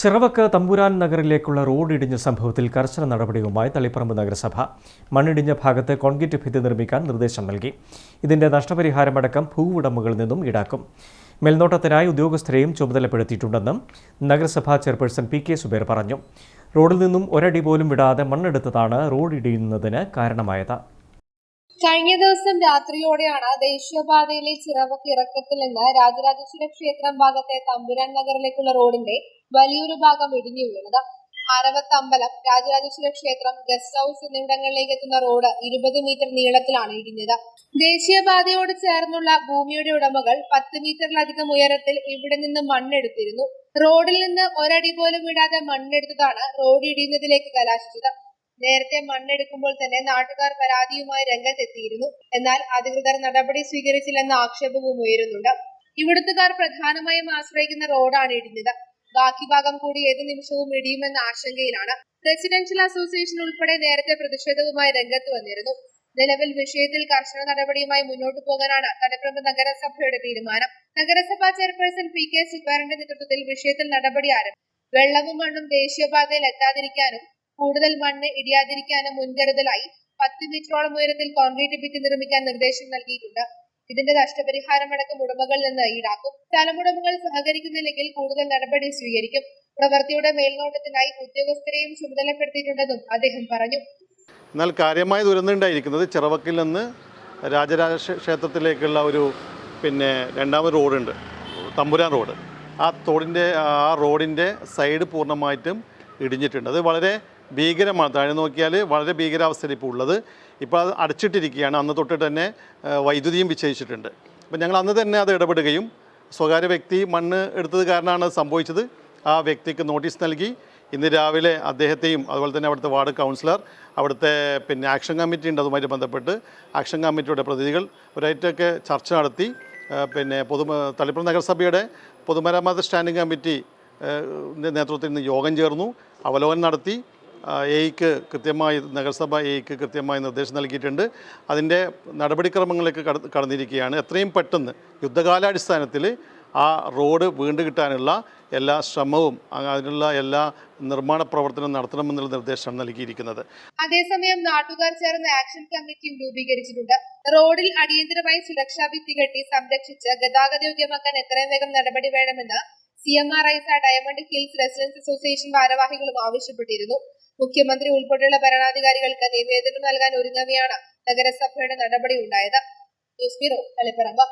ചിറവക്ക് തമ്പുരാൻ നഗറിലേക്കുള്ള road ഇടിഞ്ഞ സംഭവത്തിൽ കർശന നടപടിയുമായി തളിപ്പറമ്പ് നഗരസഭ മണ്ണിടിഞ്ഞ ഭാഗത്ത് കോൺക്രീറ്റ് ഭിത്തി നിർമ്മിക്കാൻ നിർദ്ദേശം നൽകി. ഇതിന്റെ നഷ്ടപരിഹാരമടക്കം ഭൂവുടമകളിൽ നിന്നും ഈടാക്കും. മേൽനോട്ടത്തിനായി ഉദ്യോഗസ്ഥരെയും ചുമതലപ്പെടുത്തിയിട്ടുണ്ടെന്നും നഗരസഭാ ചെയർപേഴ്സൺ പി.കെ. സുബൈർ പറഞ്ഞു. റോഡിൽ നിന്നും ഒരടി പോലും വിടാതെ മണ്ണെടുത്തതാണ് റോഡ് ഇടിയുന്നതിന് കാരണമായത്. കഴിഞ്ഞ ദിവസം രാത്രിയോടെയാണ് ദേശീയപാതയിലെ ചിറവക്ക് ഇറക്കത്തിൽ നിന്ന് രാജരാജേശ്വര ക്ഷേത്രം ഭാഗത്തെ തമ്പുരാൻ നഗറിലേക്കുള്ള റോഡിന്റെ വലിയൊരു ഭാഗം ഇടിഞ്ഞു വീണത്. അരവത്തമ്പലം, രാജരാജേശ്വര ക്ഷേത്രം, ഗസ്റ്റ് ഹൌസ് എന്നിവിടങ്ങളിലേക്ക് എത്തുന്ന റോഡ് 20 മീറ്റർ നീളത്തിലാണ് ഇടിഞ്ഞത്. ദേശീയപാതയോട് ചേർന്നുള്ള ഭൂമിയുടെ ഉടമകൾ 10 മീറ്ററിലധികം ഉയരത്തിൽ ഇവിടെ നിന്ന് മണ്ണെടുത്തിരുന്നു. റോഡിൽ നിന്ന് ഒരടി പോലും വിടാതെ മണ്ണെടുത്തതാണ് റോഡ് ഇടിയുന്നതിലേക്ക് കലാശിച്ചത്. നേരത്തെ മണ്ണെടുക്കുമ്പോൾ തന്നെ നാട്ടുകാർ പരാതിയുമായി രംഗത്തെത്തിയിരുന്നു. എന്നാൽ അധികൃതർ നടപടി സ്വീകരിച്ചില്ലെന്ന ആക്ഷേപവും ഉയരുന്നുണ്ട്. ഇവിടുത്തുകാർ പ്രധാനമായും ആശ്രയിക്കുന്ന റോഡാണ് ഇടിഞ്ഞത്. ബാക്കി ഭാഗം കൂടി ഏത് നിമിഷവും ഇടിയുമെന്ന ആശങ്കയിലാണ്. റെസിഡൻഷ്യൽ അസോസിയേഷൻ ഉൾപ്പെടെ നേരത്തെ പ്രതിഷേധവുമായി രംഗത്ത് വന്നിരുന്നു. നിലവിൽ വിഷയത്തിൽ കർശന നടപടിയുമായി മുന്നോട്ടു പോകാനാണ് തളിപ്പറമ്പ് നഗരസഭയുടെ തീരുമാനം. നഗരസഭാ ചെയർപേഴ്സൺ പി.കെ. സുബൈറിന്റെ നേതൃത്വത്തിൽ വിഷയത്തിൽ നടപടി ആരംഭിച്ചു. വെള്ളവും മണ്ണും ദേശീയപാതയിൽ എത്താതിരിക്കാനും കൂടുതൽ മണ്ണ് ഇടിയാതിരിക്കാനും മുൻകരുതലായി 10 മീറ്ററോളം ഉയരത്തിൽ കോൺക്രീറ്റ് ഭിത്തി നിർമ്മിക്കാൻ നിർദ്ദേശം നൽകിയിട്ടുണ്ട്. ഇതിന്റെ നഷ്ടപരിഹാരമടക്കം ഉടമകളിൽ നിന്ന് ഈടാക്കും. സ്ഥലമുടമകൾ സഹകരിക്കുന്നില്ലെങ്കിൽ കൂടുതൽ നടപടി സ്വീകരിക്കും. പ്രവൃത്തിയുടെ മേൽനോട്ടത്തിനായി ഉദ്യോഗസ്ഥരെയും ചുമതലപ്പെടുത്തിയിട്ടുണ്ടെന്നും അദ്ദേഹം പറഞ്ഞു. എന്നാൽ കാര്യമായ ദുരന്തമുണ്ടായിരിക്കുന്നത് ചിറവക്കിൽ നിന്ന് രാജരാജ ക്ഷേത്രത്തിലേക്കുള്ള ഒരു രണ്ടാമത് റോഡുണ്ട്, തമ്പുരാൻ റോഡ്. ആ റോഡിൻ്റെ സൈഡ് പൂർണ്ണമായിട്ടും ഇടിഞ്ഞിട്ടുണ്ട്. അത് വളരെ ഭീകരമാണ്. താഴെ നോക്കിയാൽ വളരെ ഭീകരാവസ്ഥയിൽ ഇപ്പോൾ ഉള്ളത്. ഇപ്പോൾ അത് അടച്ചിട്ടിരിക്കുകയാണ്. അന്ന് തൊട്ട് തന്നെ വൈദ്യുതിയും വിച്ഛേദിച്ചിട്ടുണ്ട്. അപ്പോൾ ഞങ്ങൾ അന്ന് തന്നെ അത് ഇടപെടുകയും സ്വകാര്യ വ്യക്തി മണ്ണ് എടുത്തത് കാരണമാണ് സംഭവിച്ചത്. ആ വ്യക്തിക്ക് നോട്ടീസ് നൽകി. ഇന്ന് രാവിലെ അദ്ദേഹത്തെയും അതുപോലെ തന്നെ അവിടുത്തെ വാർഡ് കൗൺസിലർ, അവിടുത്തെ ആക്ഷൻ കമ്മിറ്റി ഉണ്ട്, അതുമായിട്ട് ബന്ധപ്പെട്ട് ആക്ഷൻ കമ്മിറ്റിയുടെ പ്രതിനിധികൾ ഒരായിട്ടൊക്കെ ചർച്ച നടത്തി. തളിപ്പറമ്പ് നഗരസഭയുടെ പൊതുമരാമത്ത് സ്റ്റാൻഡിംഗ് കമ്മിറ്റി നേതൃത്വത്തിൽ നിന്ന് യോഗം ചേർന്നു, അവലോകനം നടത്തി. നഗരസഭ എയ്ക്ക് കൃത്യമായി നിർദ്ദേശം നൽകിയിട്ടുണ്ട്. അതിൻ്റെ നടപടിക്രമങ്ങളിലേക്ക് കടന്നിരിക്കുകയാണ്. എത്രയും പെട്ടെന്ന് യുദ്ധകാലാടിസ്ഥാനത്തിൽ ആ റോഡ് വീണ്ടും കിട്ടാനുള്ള എല്ലാ ശ്രമവും അതിനുള്ള എല്ലാ നിർമ്മാണ പ്രവർത്തനവും നടത്തണമെന്നുള്ള നിർദ്ദേശമാണ് നൽകിയിരിക്കുന്നത്. അതേസമയം നാട്ടുകാർ ചേർന്ന് ആക്ഷൻ കമ്മിറ്റിയും രൂപീകരിച്ചിട്ടുണ്ട്. റോഡിൽ അടിയന്തരമായി സുരക്ഷാ ഭിത്തി കെട്ടി സംരക്ഷിച്ച് ഗതാഗതയോഗ്യമാക്കാൻ എത്രയും വേഗം നടപടി വേണമെന്ന് CMRISA Diamond Hills Residence Association ഭാരവാഹികളും ആവശ്യപ്പെട്ടിരുന്നു. മുഖ്യമന്ത്രി ഉൾപ്പെടെയുള്ള ഭരണാധികാരികൾക്ക് നിവേദനം നൽകാൻ ഒരുങ്ങവെയാണ് നഗരസഭയുടെ നടപടി ഉണ്ടായത്. News bureau, Taliparamba.